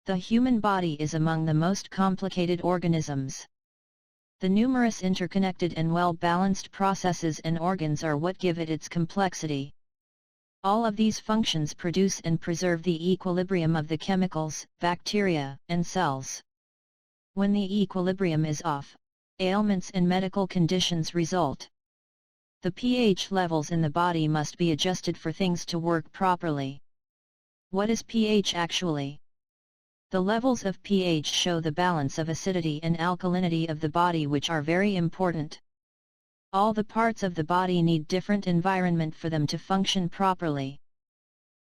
The human body is among the most complicated organisms. The numerous interconnected and well-balanced processes and organs are what give it its complexity. All of these functions produce and preserve the equilibrium of the chemicals, bacteria, and cells. When the equilibrium is off, ailments and medical conditions result. The pH levels in the body must be adjusted for things to work properly. What is pH actually? The levels of pH show the balance of acidity and alkalinity of the body, which are very important. All the parts of the body need different environment for them to function properly.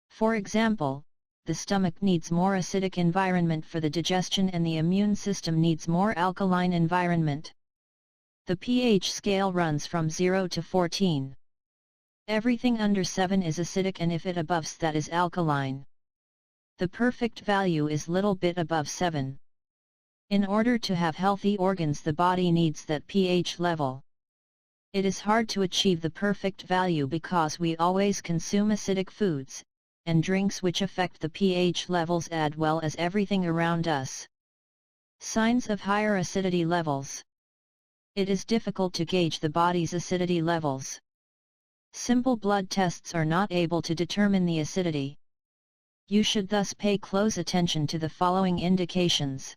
For example, the stomach needs more acidic environment for the digestion and the immune system needs more alkaline environment. The pH scale runs from 0 to 14. Everything under 7 is acidic, and if it above that is alkaline. The perfect value is little bit above 7. In order to have healthy organs, the body needs that pH level. It is hard to achieve the perfect value because we always consume acidic foods and drinks which affect the pH levels as well as everything around us. Signs of higher acidity levels. It is difficult to gauge the body's acidity levels. Simple blood tests are not able to determine the acidity. You should thus pay close attention to the following indications.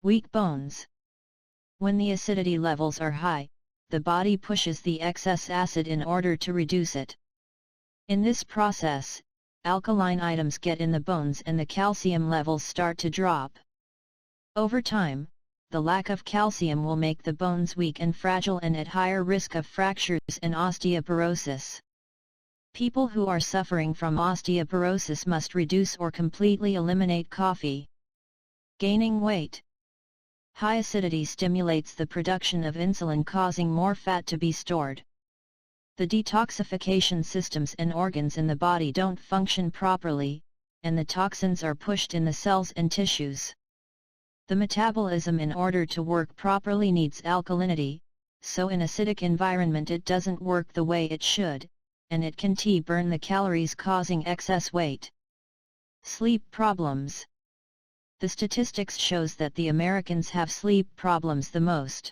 Weak bones. When the acidity levels are high, the body pushes the excess acid in order to reduce it. In this process, alkaline items get in the bones and the calcium levels start to drop. Over time, the lack of calcium will make the bones weak and fragile and at higher risk of fractures and osteoporosis. People who are suffering from osteoporosis must reduce or completely eliminate coffee. Gaining weight. High acidity stimulates the production of insulin, causing more fat to be stored. The detoxification systems and organs in the body don't function properly, and the toxins are pushed in the cells and tissues. The metabolism, in order to work properly, needs alkalinity, so in acidic environment it doesn't work the way it should, and it can burn the calories, causing excess weight. Sleep problems. The statistics shows that the Americans have sleep problems the most.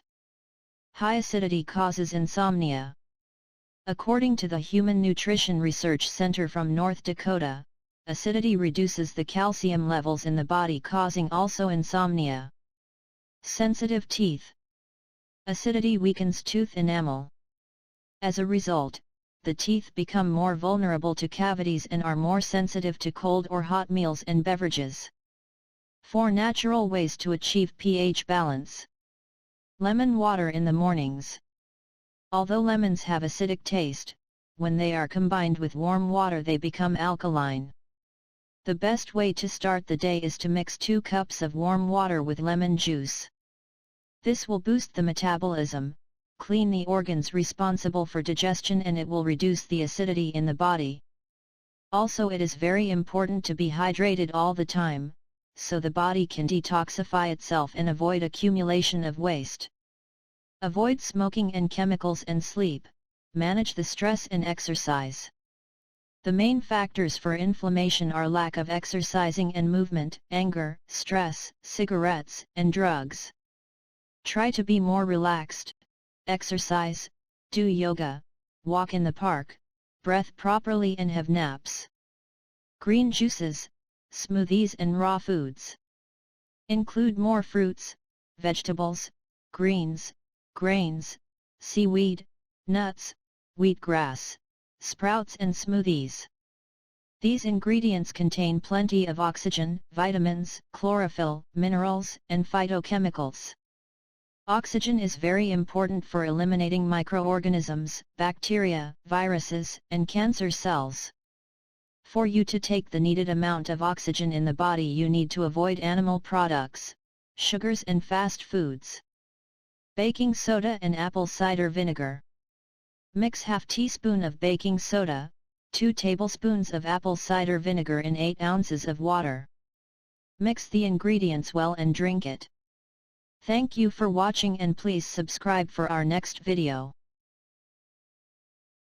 High acidity causes insomnia. According to the Human Nutrition Research Center from North Dakota, acidity reduces the calcium levels in the body, causing also insomnia. Sensitive teeth. Acidity weakens tooth enamel. As a result, the teeth become more vulnerable to cavities and are more sensitive to cold or hot meals and beverages. 4 natural ways to achieve pH balance. Lemon water in the mornings. Although lemons have acidic taste, when they are combined with warm water they become alkaline. The best way to start the day is to mix 2 cups of warm water with lemon juice. This will boost the metabolism, clean the organs responsible for digestion, and it will reduce the acidity in the body. Also, it is very important to be hydrated all the time, so the body can detoxify itself and avoid accumulation of waste. Avoid smoking and chemicals and sleep. Manage the stress and exercise. The main factors for inflammation are lack of exercising and movement, anger, stress, cigarettes, and drugs. Try to be more relaxed. Exercise, do yoga, walk in the park, breathe properly and have naps. Green juices, smoothies and raw foods. Include more fruits, vegetables, greens, grains, seaweed, nuts, wheatgrass, sprouts and smoothies. These ingredients contain plenty of oxygen, vitamins, chlorophyll, minerals, and phytochemicals. Oxygen is very important for eliminating microorganisms, bacteria, viruses, and cancer cells. For you to take the needed amount of oxygen in the body, you need to avoid animal products, sugars and fast foods. Baking soda and apple cider vinegar. Mix ½ teaspoon of baking soda, 2 tablespoons of apple cider vinegar in 8 ounces of water. Mix the ingredients well and drink it. Thank you for watching, and please subscribe for our next video.